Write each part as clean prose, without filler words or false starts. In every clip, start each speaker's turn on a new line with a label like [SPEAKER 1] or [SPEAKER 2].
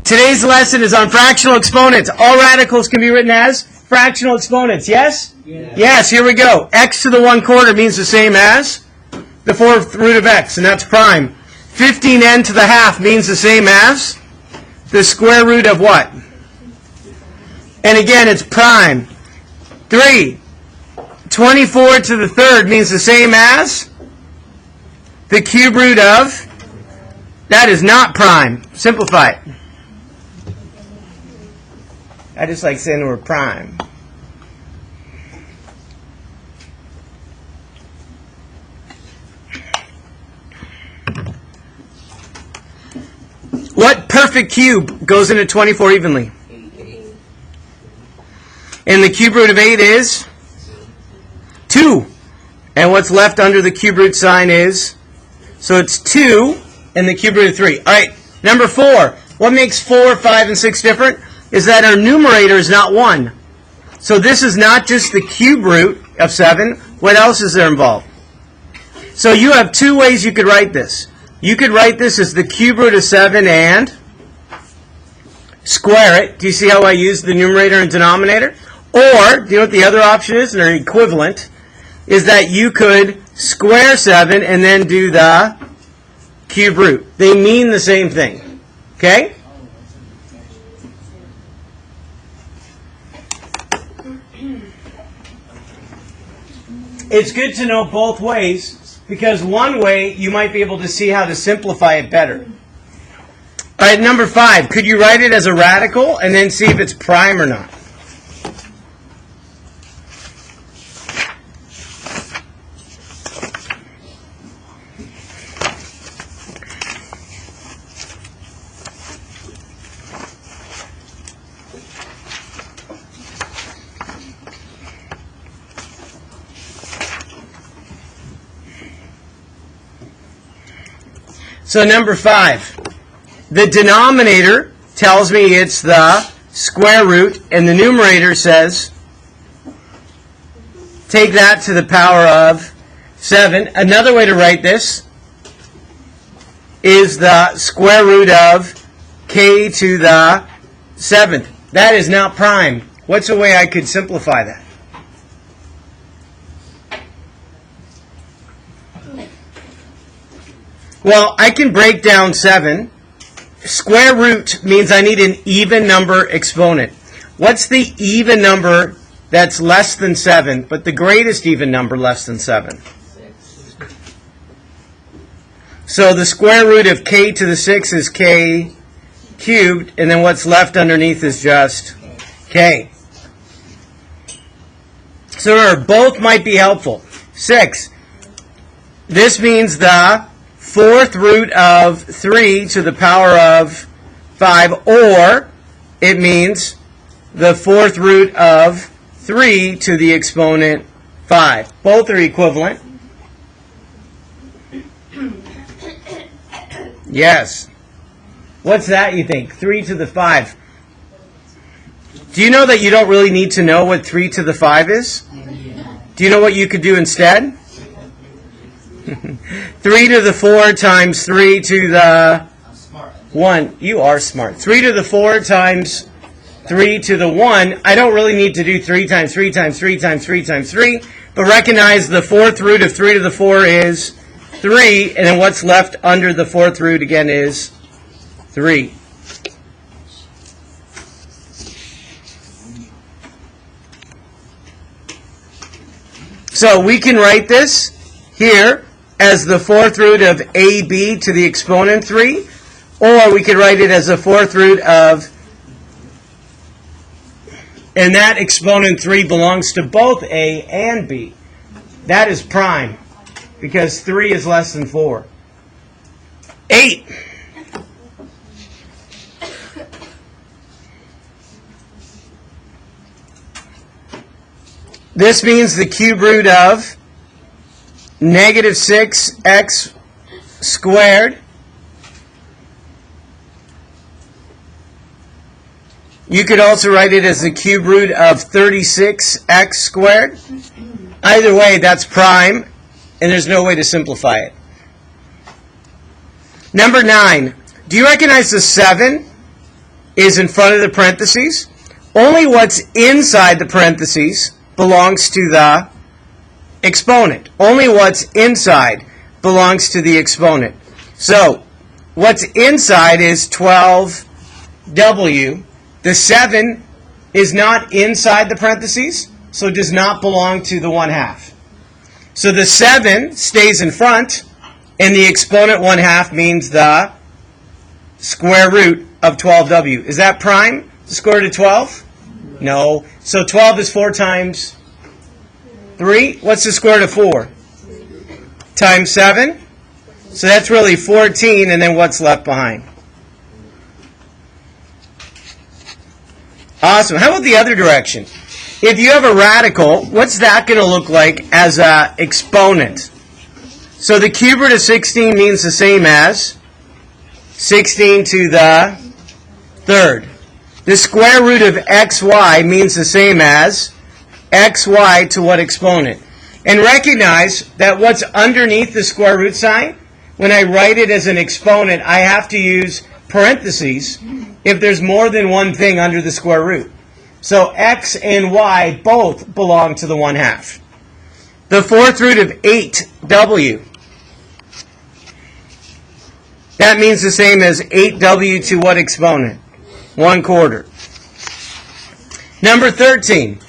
[SPEAKER 1] Today's lesson is on fractional exponents. All radicals can be written as fractional exponents. Yes? Yes, here we go. X to the 1/4 means the same as the 4th root of x, and that's prime. 15n to the half means the same as the square root of what? And again, it's prime. 3. 24 to the 3rd means the same as the cube root of, that is not prime. Simplify it. I just like saying the word prime. What perfect cube goes into 24 evenly? 8. And the cube root of 8 is 2. And what's left under the cube root sign is, so it's 2 and the cube root of 3. All right, number 4. What makes 4, 5, and 6 different is that our numerator is not 1. So this is not just the cube root of 7. What else is there involved? So you have two ways you could write this. You could write this as the cube root of 7 and square it. Do you see how I use the numerator and denominator? Or, do you know what the other option is? And they're equivalent. Is that you could square 7 and then do the cube root. They mean the same thing. Okay? It's good to know both ways, because one way you might be able to see how to simplify it better. All right, number 5. Could you write it as a radical and then see if it's prime or not? So number 5, the denominator tells me it's the square root, and the numerator says take that to the power of 7. Another way to write this is the square root of k to the 7th. That is not prime. What's a way I could simplify that? Well, I can break down 7. Square root means I need an even number exponent. What's the even number that's less than 7, but the greatest even number less than 7? 6. So the square root of k to the 6 is k cubed, and then what's left underneath is just k. So both might be helpful. 6. This means the 4th root of 3 to the power of 5, or it means the 4th root of 3 to the exponent 5. Both are equivalent. Yes. What's that, you think? 3 to the 5. Do you know that you don't really need to know what 3 to the 5 is? Do you know what you could do instead? 3 to the 4 times 3 to the 1. You are smart. 3 to the 4 times 3 to the 1. I don't really need to do 3 times 3 times 3 times 3 times 3. But recognize the 4th root of 3 to the 4 is 3. And then what's left under the 4th root again is 3. So we can write this here as the 4th root of AB to the exponent 3, or we could write it as the 4th root of, and that exponent 3 belongs to both A and B. That is prime, because 3 is less than 4. 8. This means the cube root of negative 6x squared. You could also write it as the cube root of 36x squared. Either way, that's prime, and there's no way to simplify it. Number 9. Do you recognize the 7 is in front of the parentheses. Only what's inside the parentheses belongs to the exponent. Only what's inside belongs to the exponent. So what's inside is 12w. The 7 is not inside the parentheses, so it does not belong to the 1/2. So the 7 stays in front, and the exponent 1/2 means the square root of 12w. Is that prime, the square root of 12? No. So 12 is 4 times 3. What's the square root of 4? Times 7. So that's really 14, and then what's left behind? Awesome. How about the other direction? If you have a radical, what's that going to look like as an exponent? So the cube root of 16 means the same as 16 to the third. The square root of xy means the same as xy to what exponent? And recognize that what's underneath the square root sign, when I write it as an exponent, I have to use parentheses if there's more than one thing under the square root. So x and y both belong to the 1/2. The fourth root of 8w, that means the same as 8w to what exponent? 1/4. Number 13.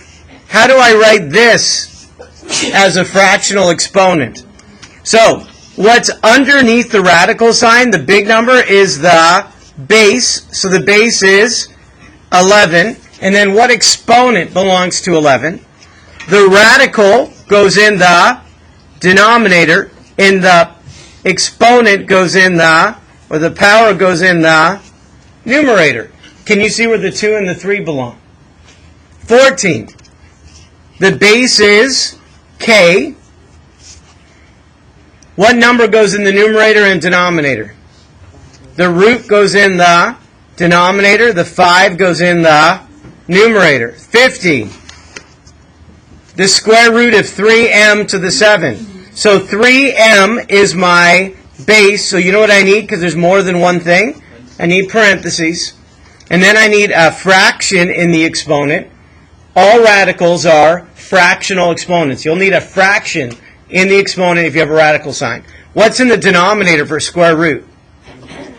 [SPEAKER 1] How do I write this as a fractional exponent? So, what's underneath the radical sign, the big number, is the base. So the base is 11. And then what exponent belongs to 11? The radical goes in the denominator, and the exponent goes in the, or the power goes in the numerator. Can you see where the 2 and the 3 belong? 14. The base is k. What number goes in the numerator and denominator? The root goes in the denominator. The 5 goes in the numerator. 15. The square root of 3m to the 7. So 3m is my base. So you know what I need, because there's more than one thing? I need parentheses. And then I need a fraction in the exponent. All radicals are fractional exponents. You'll need a fraction in the exponent if you have a radical sign. What's in the denominator for square root?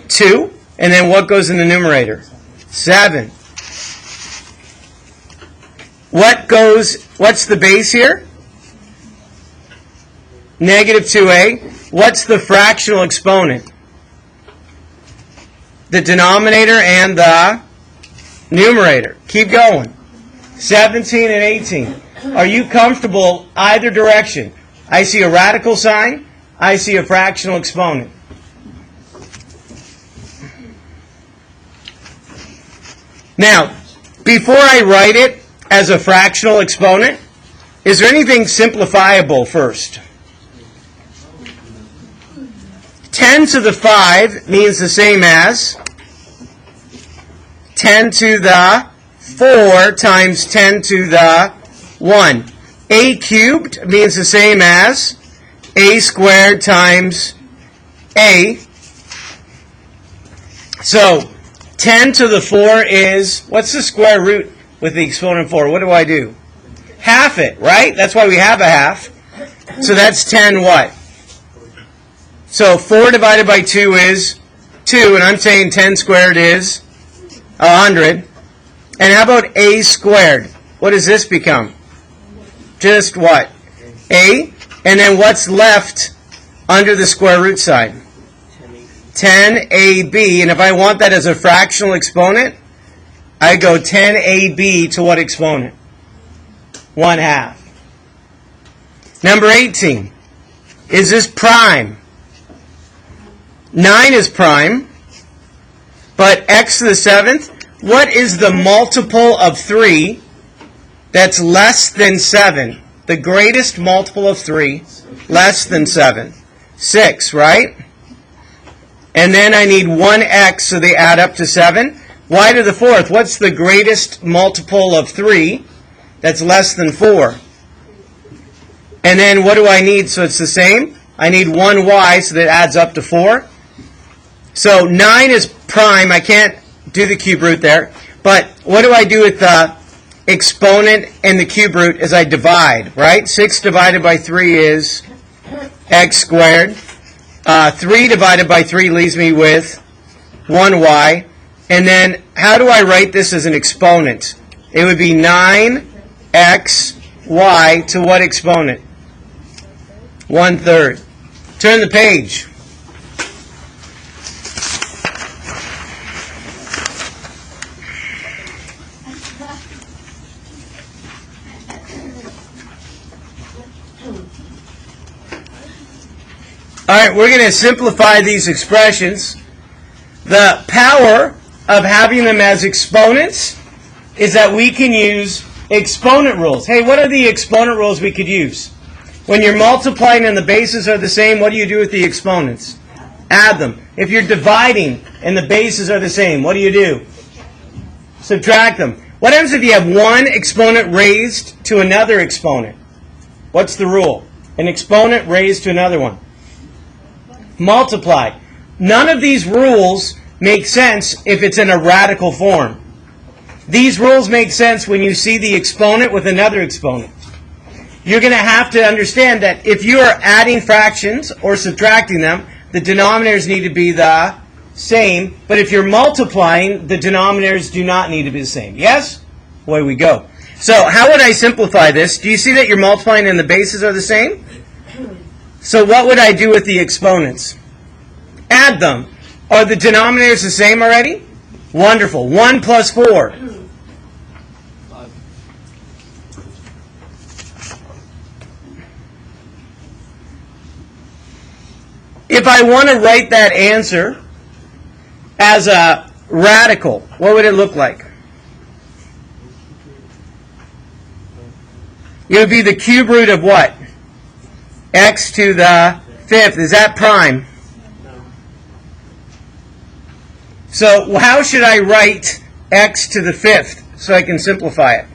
[SPEAKER 1] 2. And then what goes in the numerator? 7. What's the base here? Negative 2a. What's the fractional exponent? The denominator and the numerator. Keep going. 17 and 18. Are you comfortable either direction? I see a radical sign. I see a fractional exponent. Now, before I write it as a fractional exponent, is there anything simplifiable first? 10 to the 5 means the same as 10 to the 4 times 10 to the 1. A cubed means the same as a squared times a. So 10 to the 4 is, what's the square root with the exponent 4? What do I do? Half it, right? That's why we have a half. So that's 10 what? So 4 divided by 2 is 2, and I'm saying 10 squared is 100. And how about a squared? What does this become? Just what? A. And then what's left under the square root sign? 10ab. And if I want that as a fractional exponent, I go 10ab to what exponent? 1/2. Number 18. Is this prime? 9 is prime, but x to the 7th, what is the multiple of 3 that's less than 7? The greatest multiple of 3, less than 7. 6, right? And then I need 1x, so they add up to 7. Y to the 4th, what's the greatest multiple of 3 that's less than 4? And then what do I need so it's the same? I need 1y, so that adds up to 4. So 9 is prime. I can't do the cube root there. But what do I do with the exponent and the cube root is I divide, right? 6 divided by 3 is x squared. 3 divided by 3 leaves me with 1y. And then how do I write this as an exponent? It would be 9xy to what exponent? 1/3. Turn the page. All right, we're going to simplify these expressions. The power of having them as exponents is that we can use exponent rules. Hey, what are the exponent rules we could use? When you're multiplying and the bases are the same, what do you do with the exponents? Add them. If you're dividing and the bases are the same, what do? Subtract them. What happens if you have one exponent raised to another exponent? What's the rule? An exponent raised to another one. Multiply. None of these rules make sense if it's in a radical form. These rules make sense when you see the exponent with another exponent. You're going to have to understand that if you are adding fractions or subtracting them, the denominators need to be the same. But if you're multiplying, the denominators do not need to be the same. Yes? Away we go. So how would I simplify this? Do you see that you're multiplying and the bases are the same? So what would I do with the exponents? Add them. Are the denominators the same already? Wonderful. 1 plus 4. If I want to write that answer as a radical, what would it look like? It would be the cube root of what? X to the 5th. Is that prime? So how should I write x to the 5th so I can simplify it?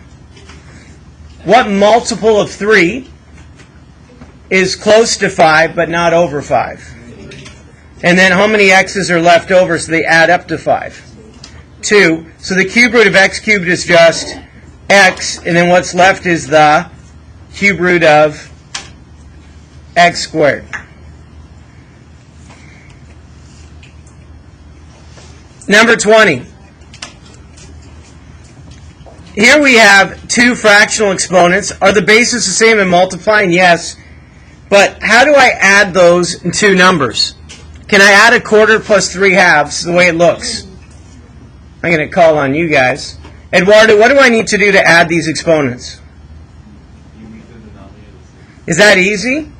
[SPEAKER 1] What multiple of 3 is close to 5 but not over 5? And then how many x's are left over so they add up to 5? 2. So the cube root of x cubed is just x, and then what's left is the cube root of x squared. Number 20. Here we have two fractional exponents. Are the bases the same in multiplying? Yes. But how do I add those two numbers? Can I add a quarter plus 3/2 the way it looks? I'm going to call on you guys. Eduardo, what do I need to do to add these exponents? Is that easy?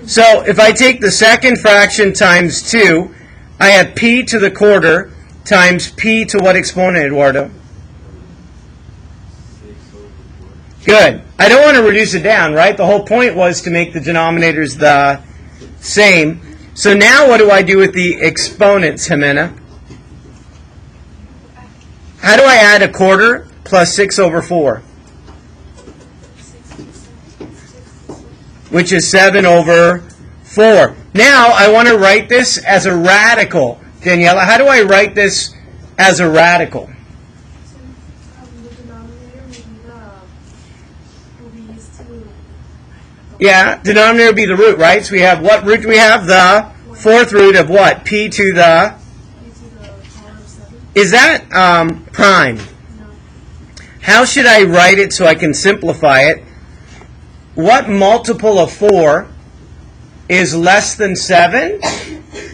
[SPEAKER 1] So if I take the second fraction times 2, I have p to the quarter times p to what exponent, Eduardo? Good. I don't want to reduce it down, right? The whole point was to make the denominators the same. So now what do I do with the exponents, Jimena? How do I add a quarter plus 6/4? Which is 7/4. Now I want to write this as a radical. Daniela, how do I write this as a radical? Yeah, denominator would be the root, right? So we have, what root do we have? The 4th root of what? P to the... Is that prime? How should I write it so I can simplify it? What multiple of 4 is less than 7,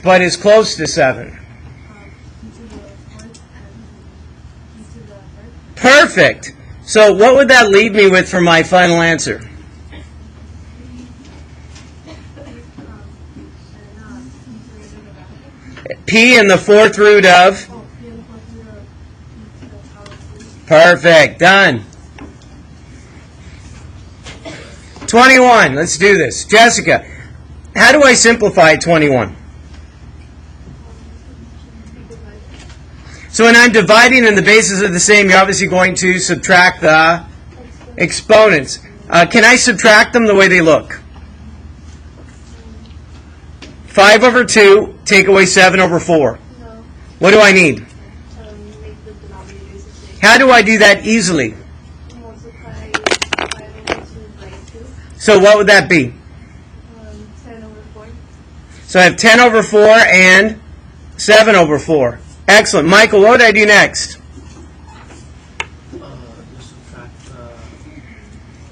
[SPEAKER 1] but is close to 7? Perfect. So what would that leave me with for my final answer? P in the 4th root of? Perfect. Done. 21. Let's do this. Jessica, how do I simplify 21? So when I'm dividing and the bases are the same, you're obviously going to subtract the exponents. Can I subtract them the way they look? 5/2, take away 7/4. What do I need?
[SPEAKER 2] Make the denominators the same.
[SPEAKER 1] How do I do that easily?
[SPEAKER 2] Multiply 5 over 2 by 2.
[SPEAKER 1] So what would that be?
[SPEAKER 2] 10 over 4.
[SPEAKER 1] So I have 10 over 4 and 7 over 4. Excellent. Michael, what would I do next?
[SPEAKER 3] Just subtract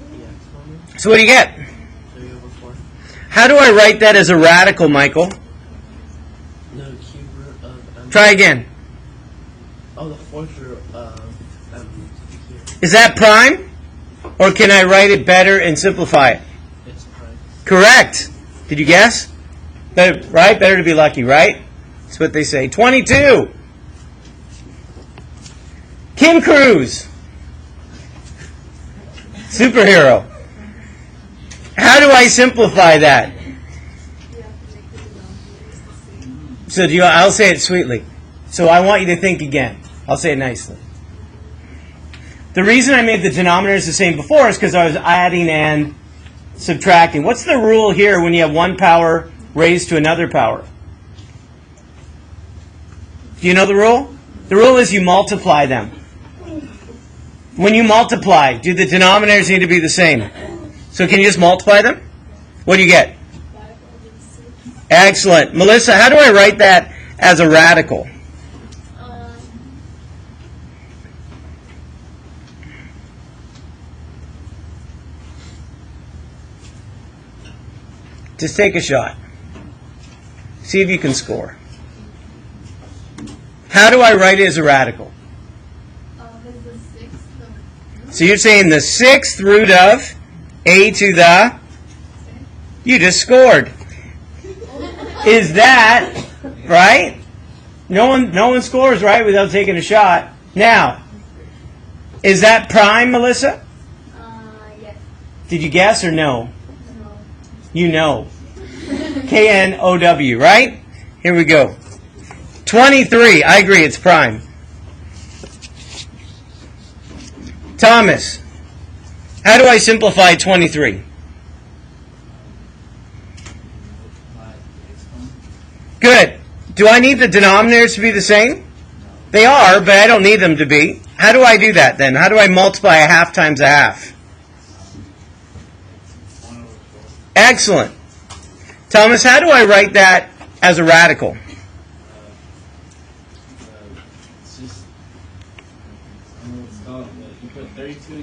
[SPEAKER 3] the exponent.
[SPEAKER 1] So what do you get?
[SPEAKER 3] 3 over 4.
[SPEAKER 1] How do I write that as a radical, Michael?
[SPEAKER 3] No, cube root of m.
[SPEAKER 1] Try again.
[SPEAKER 3] Oh, the fourth root of m cubed.
[SPEAKER 1] Is that prime? Or can I write it better and simplify it?
[SPEAKER 3] It's prime.
[SPEAKER 1] Correct. Did you guess? Better, right? Better to be lucky, right? That's what they say. 22. Kim Cruz. Superhero. How do I simplify that?
[SPEAKER 2] You have to make the denominators the same.
[SPEAKER 1] So I'll say it sweetly. So I want you to think again. I'll say it nicely. The reason I made the denominators the same before is because I was adding and subtracting. What's the rule here when you have one power raised to another power? Do you know the rule? The rule is you multiply them. When you multiply, do the denominators need to be the same? So can you just multiply them? What do you get?
[SPEAKER 2] 5 over 6.
[SPEAKER 1] Excellent. Melissa, how do I write that as a radical? Just take a shot. See if you can score. How do I write it as a radical?
[SPEAKER 2] Is the 6th
[SPEAKER 1] So you're saying the 6th root of a to the... You just scored. Is that right? No one scores, right, without taking a shot. Now, is that prime, Melissa?
[SPEAKER 2] Yes.
[SPEAKER 1] Did you guess or no?
[SPEAKER 2] No.
[SPEAKER 1] You know. K-N-O-W, right? Here we go. 23. I agree, it's prime. Thomas, how do I simplify 23? Good. Do I need the denominators to be the same? They are, but I don't need them to be. How do I do that then? How do I multiply a half times a half? Excellent. Thomas, how do I write that as a radical?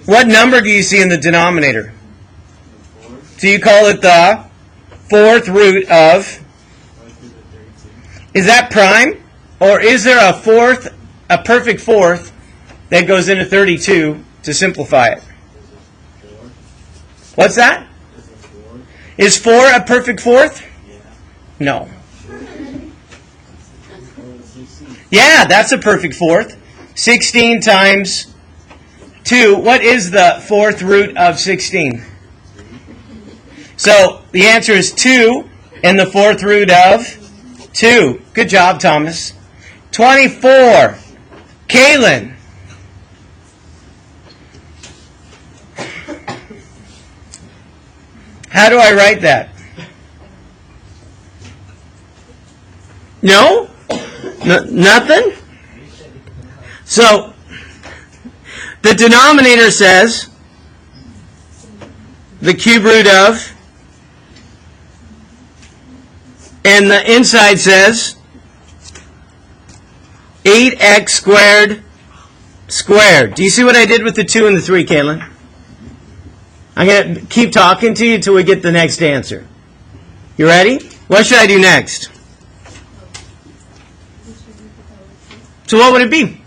[SPEAKER 1] What number do you see in the denominator? So you call it the 4th root of... Is that prime? Or is there a perfect fourth that goes into 32 to simplify it? What's that? Is 4 a perfect fourth? No. Yeah, that's a perfect fourth. 16 times 2. What is the 4th root of 16? So the answer is 2 and the 4th root of 2. Good job, Thomas. 24. Kaylin. How do I write that? No? Nothing? So, the denominator says the cube root of, and the inside says 8x squared squared. Do you see what I did with the 2 and the 3, Caitlin? I'm going to keep talking to you until we get the next answer. You ready? What should I do next? So what would it be?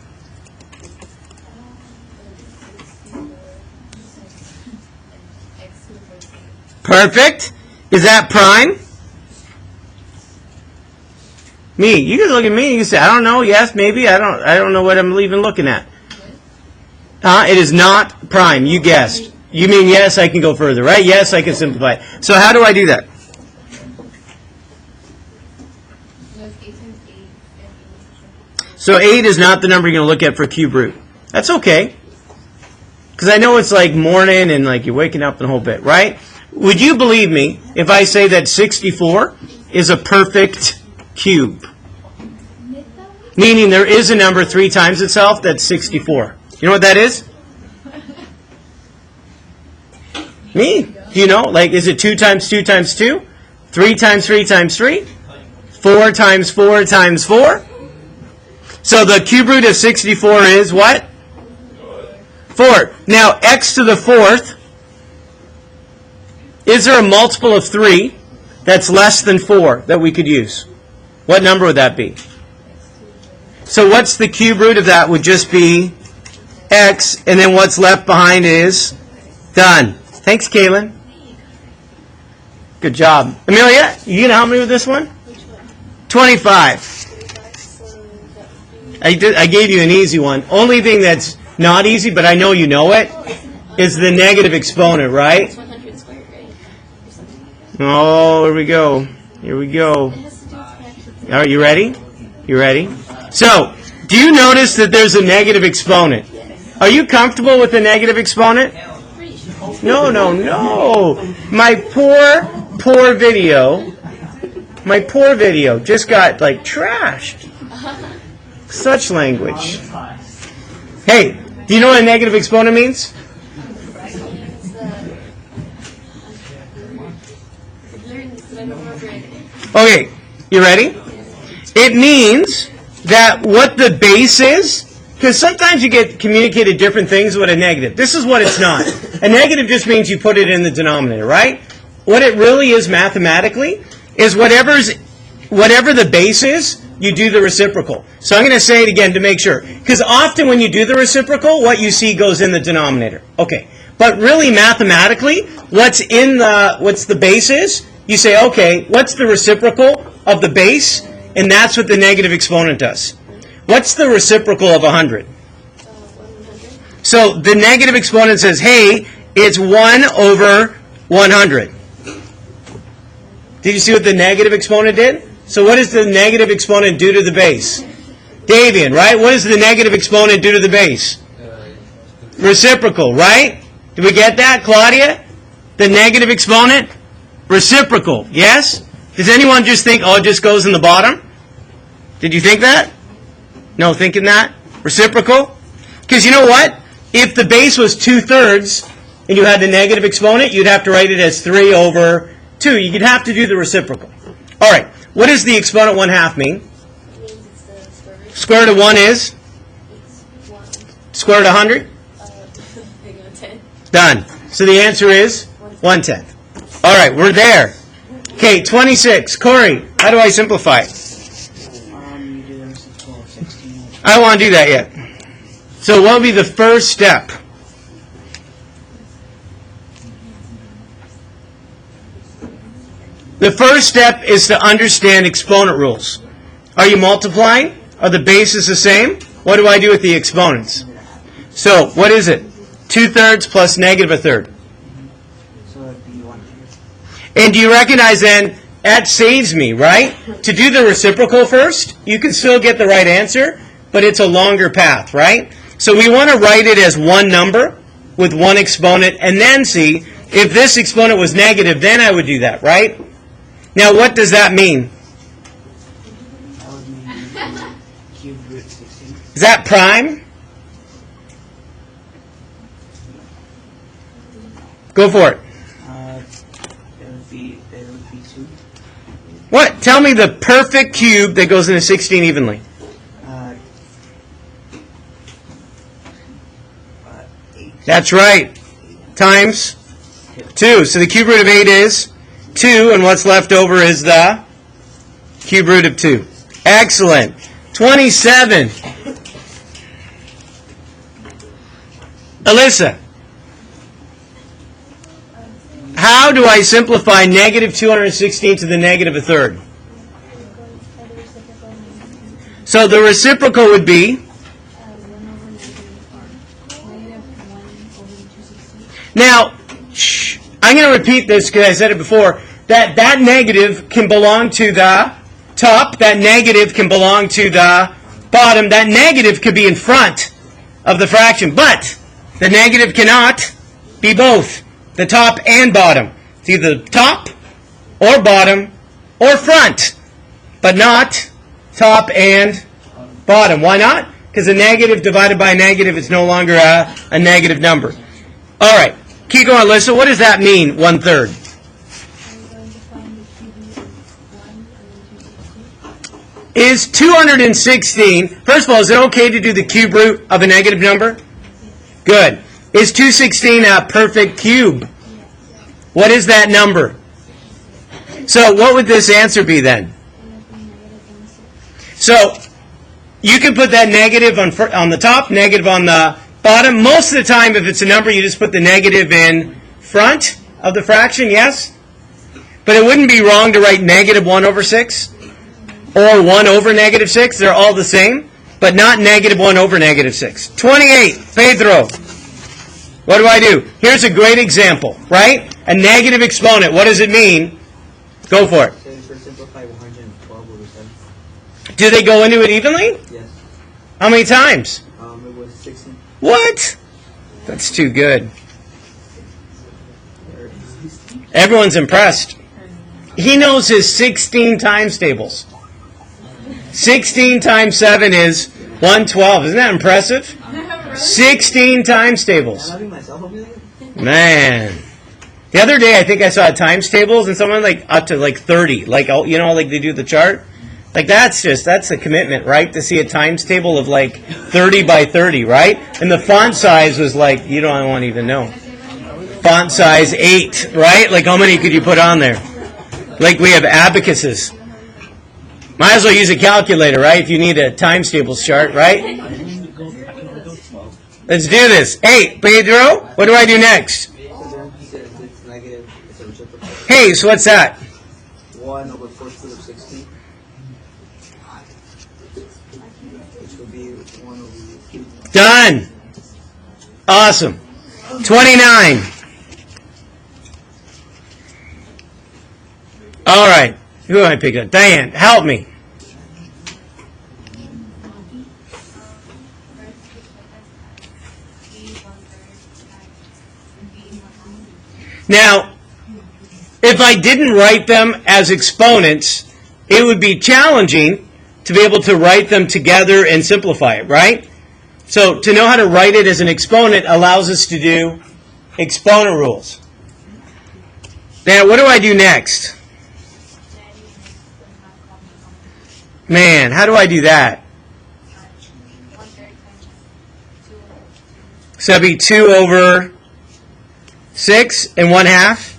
[SPEAKER 1] Perfect. Is that prime? Me. You can look at me and you can say, I don't know, yes, maybe, I don't know what I'm even looking at. It is not prime. You guessed. You mean yes, I can go further, right? Yes, I can simplify it. So how do I do that? So 8 is not the number you're going to look at for cube root. That's okay. Because I know it's like morning and like you're waking up and a whole bit, right? Would you believe me if I say that 64 is a perfect cube? Meaning there is a number 3 times itself, that's 64. You know what that is? Me. Do you know? Like, is it 2 times 2 times 2? 3 times 3 times 3? 4 times 4 times 4? So the cube root of 64 is what? 4. Now, x to the 4th, is there a multiple of 3 that's less than 4 that we could use? What number would that be? So what's the cube root of that would just be x, and then what's left behind is done. Thanks, Kaylin. Good job. Amelia, you gonna help me with this one? 25. I gave you an easy one. Only thing that's not easy, but I know you know it, is the negative exponent, right?
[SPEAKER 2] 100 squared, right?
[SPEAKER 1] Oh, here we go. Here we go. All right, you ready? You ready? So, do you notice that there's a negative exponent? Are you comfortable with the negative exponent? No, no, no. My poor video just got, like, trashed. Such language. Hey, do you know what a negative exponent means? Okay, you ready? It means that what the base is, because sometimes you get communicated different things with a negative. This is what it's not. A negative just means you put it in the denominator, right? What it really is mathematically is whatever the base is, you do the reciprocal. So I'm going to say it again to make sure. Because often when you do the reciprocal, what you see goes in the denominator. Okay. But really mathematically, what's the base is, you say, okay, what's the reciprocal of the base? And that's what the negative exponent does. What's the reciprocal of 100?
[SPEAKER 2] 100.
[SPEAKER 1] So the negative exponent says, hey, it's 1 over 100. Did you see what the negative exponent did? So what does the negative exponent do to the base? Davian, right? What does the negative exponent do to the base? Reciprocal, right? Did we get that, Claudia? The negative exponent? Reciprocal, yes? Does anyone just think, oh, it just goes in the bottom? Did you think that? No, thinking that? Reciprocal? Because you know what? If the base was 2/3 and you had the negative exponent, you'd have to write it as 3 over 2. You'd have to do the reciprocal. All right. What does the exponent 1/2 mean?
[SPEAKER 2] It means it's the square root.
[SPEAKER 1] Square root of 1 is?
[SPEAKER 2] It's 1.
[SPEAKER 1] Square root of 100?
[SPEAKER 2] 10.
[SPEAKER 1] Done. So the answer is 1/10. All right, we're there. Okay, 26. Corey, how do I simplify it?
[SPEAKER 3] You do them since 12, 16.
[SPEAKER 1] I don't want to do that yet. So what would be the first step? The first step is to understand exponent rules. Are you multiplying? Are the bases the same? What do I do with the exponents? So, what is it? 2/3 plus negative 1/3.
[SPEAKER 3] So it'd be 100.
[SPEAKER 1] And do you recognize then, that saves me, right? To do the reciprocal first, you can still get the right answer, but it's a longer path, right? So we want to write it as one number with one exponent, and then see, if this exponent was negative, then I would do that, right? Now, what does that mean?
[SPEAKER 3] That would mean cube root 16.
[SPEAKER 1] Is that prime? Go for it.
[SPEAKER 3] It would be 2.
[SPEAKER 1] What? Tell me the perfect cube that goes into 16 evenly.
[SPEAKER 3] 8.
[SPEAKER 1] That's right. Times 2. So the cube root of 8 is 2, and what's left over is the cube root of 2. Excellent. 27. Alyssa, how do I simplify negative 216 to the negative 1/3? So the reciprocal would be? Now, I'm going to repeat this because I said it before. That negative can belong to the top. That negative can belong to the bottom. That negative could be in front of the fraction. But the negative cannot be both. The top and bottom. It's either top or bottom or front. But not top and Bottom. Why not? Because a negative divided by a negative is no longer a negative number. All right. Keep going, Alyssa. What does that mean, 1/3?
[SPEAKER 2] I'm going to find the cube root of 1 and then 216.
[SPEAKER 1] Is 216, first of all, is it okay to do the cube root of a negative number? Good. Is 216 a perfect cube? What is that number? So what would this answer be then? So you can put that negative on the top, negative on the bottom. Most of the time, if it's a number, you just put the negative in front of the fraction, yes? But it wouldn't be wrong to write negative 1/6 or 1/6. They're all the same, but not negative 1/6. 28, Pedro. What do I do? Here's a great example, right? A negative exponent. What does it mean? Go for it.
[SPEAKER 4] Simplify 112/7.
[SPEAKER 1] Do they go into it evenly?
[SPEAKER 4] Yes.
[SPEAKER 1] How many times?
[SPEAKER 4] It was 16.
[SPEAKER 1] What? That's too good. Everyone's impressed. He knows his 16 times tables. 16 times 7 is 112. Isn't that impressive? 16 times tables.
[SPEAKER 4] I'm having myself over there?
[SPEAKER 1] Man. The other day, I think I saw times tables and someone like up to like 30. Like, you know, like they do the chart. Like that's a commitment, right? To see a times table of like 30 by 30, right? And the font size was like, you don't want to even know. Font size 8, right? Like how many could you put on there? Like we have abacuses. Might as well use a calculator, right? If you need a times tables chart, right? Let's do this. 8, Pedro. What do I do next?
[SPEAKER 4] It's negative. It's a reciprocal.
[SPEAKER 1] Hey, so what's that?
[SPEAKER 4] 1/4 of 16. Which will be 1/3.
[SPEAKER 1] Done. Awesome. 29. All right. Who do I pick up? Diane, help me. Now, if I didn't write them as exponents, it would be challenging to be able to write them together and simplify it, right? So to know how to write it as an exponent allows us to do exponent rules. Now, what do I do next? Man, how do I do that? So that'd be 2/6 and 1/2.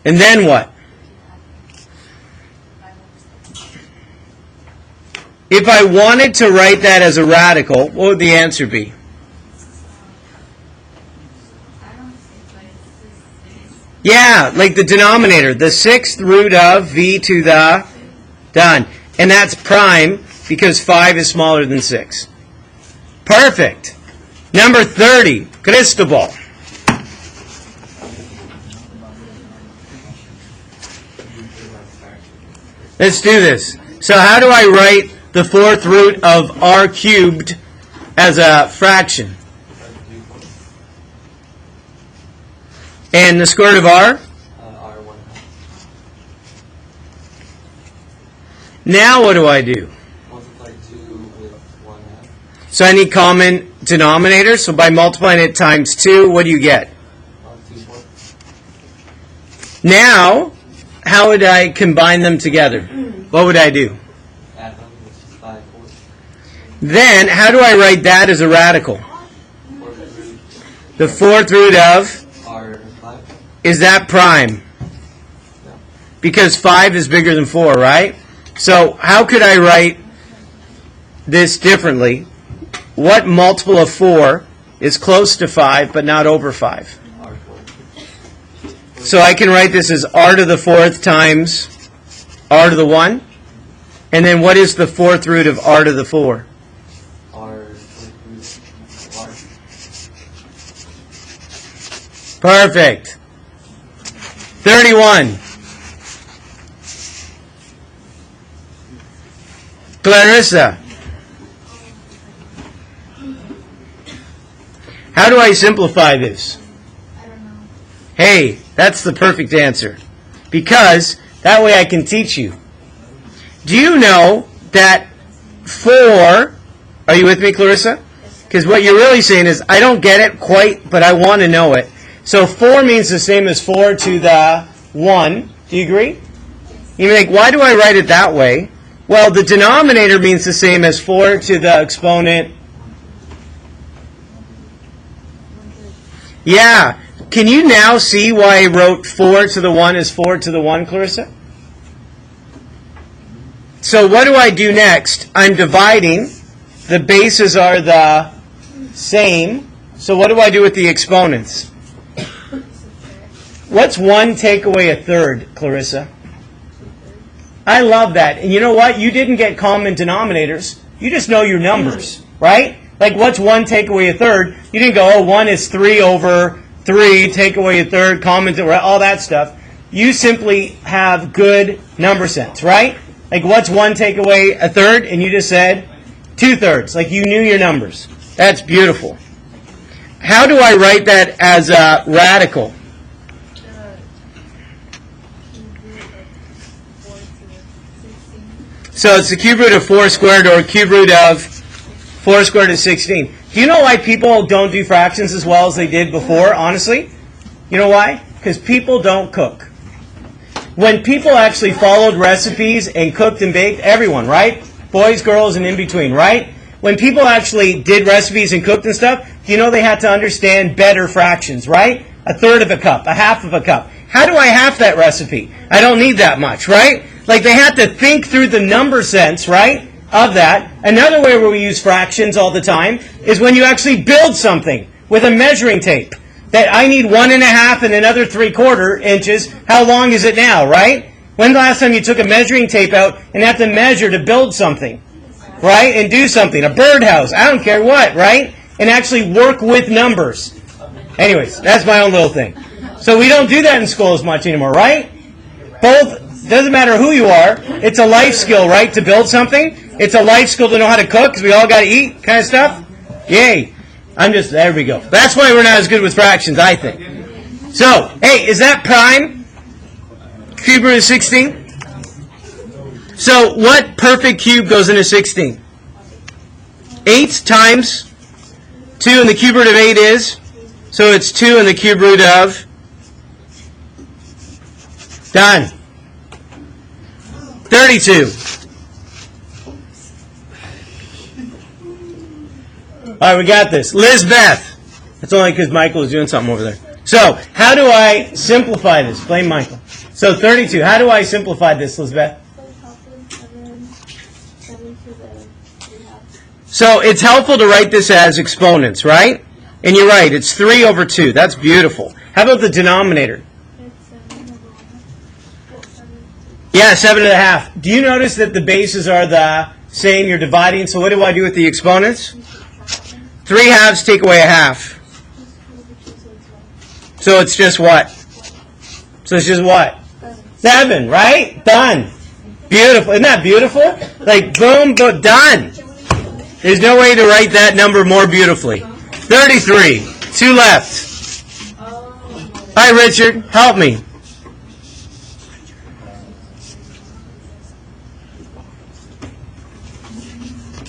[SPEAKER 1] And then what? If I wanted to write that as a radical, what would the answer be? Yeah, like the denominator, the 6th root of v to the, done. And that's prime because 5 is smaller than 6. Perfect. Number 30, Cristobal. Let's do this. So how do I write the 4th root of r cubed as a fraction? And the square root of r?
[SPEAKER 4] R1.
[SPEAKER 1] Now what do I do?
[SPEAKER 4] Multiply 2 with 1/2.
[SPEAKER 1] So I need common denominator. So by multiplying it times 2, what do you get?
[SPEAKER 4] 2/4.
[SPEAKER 1] Now, how would I combine them together? What would I do?
[SPEAKER 4] Add them, which is 5/4.
[SPEAKER 1] Then, how do I write that as a radical?
[SPEAKER 4] 4th root
[SPEAKER 1] The 4th root of,
[SPEAKER 4] R5.
[SPEAKER 1] is that prime?
[SPEAKER 4] No.
[SPEAKER 1] Because 5 is bigger than 4, right? So how could I write this differently? What multiple of 4 is close to 5 but not over 5?
[SPEAKER 4] R4.
[SPEAKER 1] So I can write this as r to the 4th times r to the 1. And then what is the 4th root of r to the 4?
[SPEAKER 4] R4th root R.
[SPEAKER 1] Perfect. 31. Clarissa. How do I simplify this?
[SPEAKER 2] I don't know.
[SPEAKER 1] Hey, that's the perfect answer. Because that way I can teach you. do you know that 4, are you with me, Clarissa? Because what you're really saying is, I don't get it quite, but I want to know it. So 4 means the same as 4 to the 1. Do you agree? You may think, why do I write it that way? Well, the denominator means the same as 4 to the exponent. Yeah. Can you now see why I wrote 4 to the 1 as 4 to the 1, Clarissa? So what do I do next? I'm dividing. The bases are the same. So what do I do with the exponents? What's 1 take away a third, Clarissa? I love that. And you know what? You didn't get common denominators. You just know your numbers, right? Like, what's 1 take away a third? You didn't go, 1 is 3 over 3, take away a third, common, all that stuff. You simply have good number sense, right? Like, what's 1 take away a third? And you just said 2/3. Like, you knew your numbers. That's beautiful. How do I write that as a radical? So it's the cube root of 4 squared, or cube root of 4 squared is 16. Do you know why people don't do fractions as well as they did before, honestly? You know why? Because people don't cook. When people actually followed recipes and cooked and baked, everyone, right? Boys, girls, and in between, right? When people actually did recipes and cooked and stuff, you know they had to understand better fractions, right? 1/3 of a cup, 1/2 of a cup. How do I half that recipe? I don't need that much, right? Like, they had to think through the number sense, right, of that. Another way where we use fractions all the time is when you actually build something with a measuring tape. That I need 1.5 and another 3/4 inches. How long is it now, right? When's the last time you took a measuring tape out and had to measure to build something, right? And do something, a birdhouse, I don't care what, right? And actually work with numbers. Anyways, that's my own little thing. So we don't do that in school as much anymore, right? Both, doesn't matter who you are, it's a life skill, right, to build something. It's a life skill to know how to cook, because we all got to eat, kind of stuff. Yay. There we go. That's why we're not as good with fractions, I think. So, hey, is that prime? Cube root of 16? So, what perfect cube goes into 16? 8 times 2, and the cube root of 8 is? So it's 2 and the cube root of? Done. 32. All right, we got this. Lizbeth. That's only because Michael is doing something over there. So, how do I simplify this? Blame Michael. So, 32. How do I simplify this, Lizbeth? So, it's helpful to write this as exponents, right? And you're right. It's 3 over 2. That's beautiful. How about the denominator? Yeah, 7.5. Do you notice that the bases are the same? You're dividing. So, what do I do with the exponents? 3/2 take away 1/2. So it's just what? So it's just what? 7, right? Done. Beautiful. Isn't that beautiful? Like, boom, boom, done. There's no way to write that number more beautifully. 33. 2 left. Hi, Richard. Help me.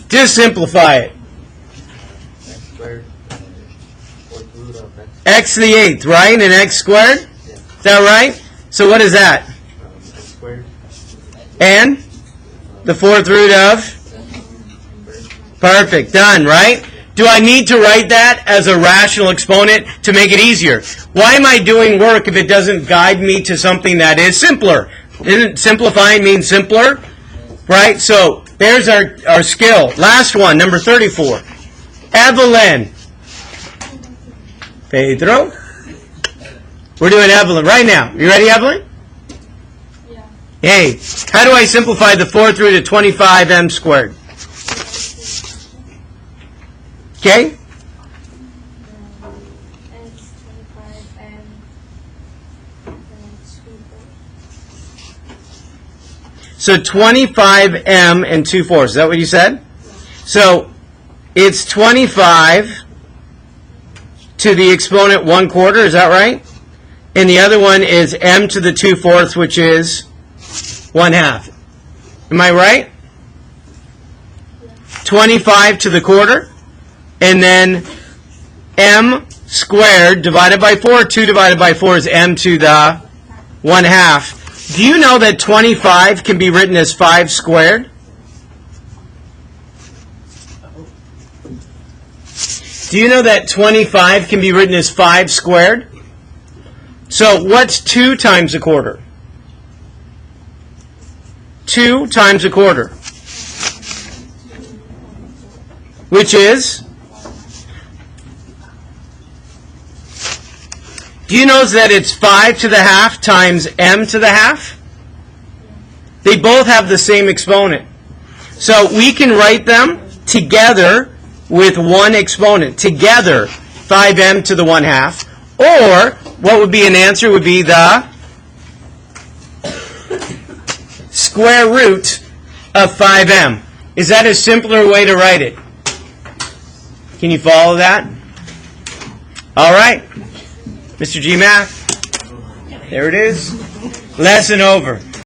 [SPEAKER 1] Just simplify it. X to the 8th, right? And x squared? Is that right? So what is that?
[SPEAKER 4] X squared.
[SPEAKER 1] And? The 4th root of? Perfect. Done, right? Do I need to write that as a rational exponent to make it easier? Why am I doing work if it doesn't guide me to something that is simpler? Isn't simplifying mean simpler? Right? So, there's our skill. Last one, number 34. Evelyn. Pedro. We're doing Evelyn right now. You ready, Evelyn?
[SPEAKER 2] Yeah.
[SPEAKER 1] Hey, how do I simplify the 4th root of 25m squared? Okay?
[SPEAKER 2] X 25 and 2/4.
[SPEAKER 1] So 25m and 2/4. Is that what you said? So it's 25 to the exponent 1/4. Is that right? And the other one is m to the 2/4, which is 1/2. Am I right? 25 to the quarter. And then m squared divided by 4. 2 divided by 4 is m to the 1/2. Do you know that 25 can be written as 5 squared? Do you know that 25 can be written as 5 squared? So what's 2 times a quarter? 2 times a quarter. Which is? Do you know that it's 5 to the half times m to the half? They both have the same exponent. So we can write them together with one exponent. Together, 5m to the 1/2. Or, what would be an answer would be the square root of 5m. Is that a simpler way to write it? Can you follow that? All right. Mr. G Math. There it is. Lesson over.